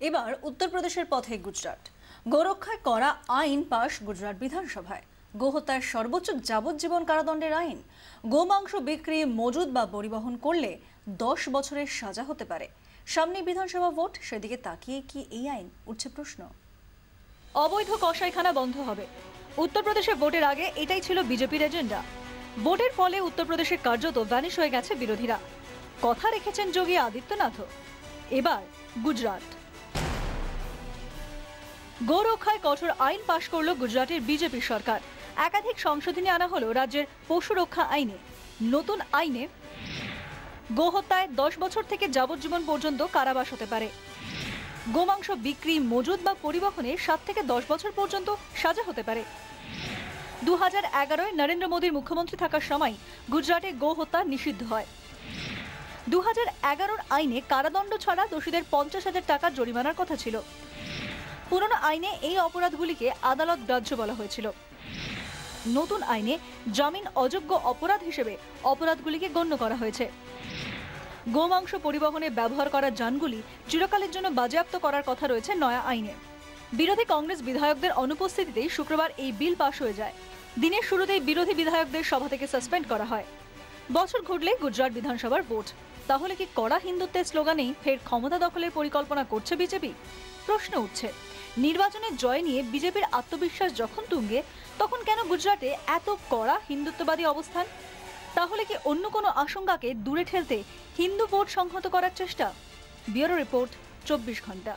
এবার উত্তরপ্রদেশের পথে গুজরাট। গোরক্ষায় করা আইন পাশ গুজরাট বিধানসভায়। গোহত্যার সর্বোচ্চ যাবজ্জীবন কারাদণ্ডের আইন। গোমাংস বিক্রি, মজুদ বা পরিবহন করলে 10 বছরের সাজা হতে পারে। সামনে বিধানসভা ভোট, সেদিকে তাকিয়ে কি এই আইন? উঠছে প্রশ্ন। অবৈধ কসাইখানা বন্ধ হবে। উত্তরপ্রদেশে ভোটের আগে এটাই ছিল বিজেপির এজেন্ডা। ভোটের ফলে উত্তরপ্রদেশে কার্যত ভ্যানিশ হয়ে গেছে বিরোধীরা। কথা রেখেছেন যোগী আদিত্যনাথও। এবার গুজরাট। গোরক্ষায় কঠোর আইন পাশ করল গুজরাটের বিজেপি সরকার। একাধিক সংশোধনী আনা হলো রাজ্যের পশু রক্ষা আইনে। নতুন আইনে গোহত্যায় 10 বছর থেকে যাবজ্জীবন পর্যন্ত কারাবাস হতে পারে। গোমাংস বিক্রি, মজুদ বা পরিবহনে 7 থেকে 10 বছর পর্যন্ত সাজা হতে পারে। 2011-এ নরেন্দ্র মোদীর মুখ্যমন্ত্রী থাকার সময় গুজরাটে গোহত্যা নিষিদ্ধ হয়। 2011-র আইনে কারাদণ্ড ছাড়া দোষীদের 50,000 টাকা জরিমানার কথা ছিল। পুরনো আইনে এই অপরাধগুলিকে আদালত গ্রাহ্য বলা হয়েছিল। নতুন আইনে জামিন অযোগ্য অপরাধ হিসেবে অপরাধগুলিকে গণ্য করা হয়েছে। গোমাংস পরিবহনে ব্যবহার করা যানগুলি চিরকালের জন্য বাজেয়াপ্ত করার কথা রয়েছে নয়া আইনে। বিরোধী কংগ্রেস বিধায়কদের অনুপস্থিতিতেই শুক্রবার এই বিল পাশ হয়ে যায়। দিনের শুরুতেই বিরোধী বিধায়কদের সভা থেকে সাসপেন্ড করা হয়। বছর ঘুরলে গুজরাট বিধানসভার ভোট। তাহলে কি কড়া হিন্দুত্বের স্লোগানেই ফের ক্ষমতা দখলের পরিকল্পনা করছে বিজেপি? প্রশ্ন উঠছে, নির্বাচনের জয় নিয়ে বিজেপির আত্মবিশ্বাস যখন তুঙ্গে, তখন কেন গুজরাটে এত কড়া হিন্দুত্ববাদী অবস্থান? তাহলে কি অন্য কোনো আশঙ্কাকে দূরে ঠেলতে হিন্দু ভোট সংহত করার চেষ্টা? ব্যুরো রিপোর্ট, 24 ঘন্টা।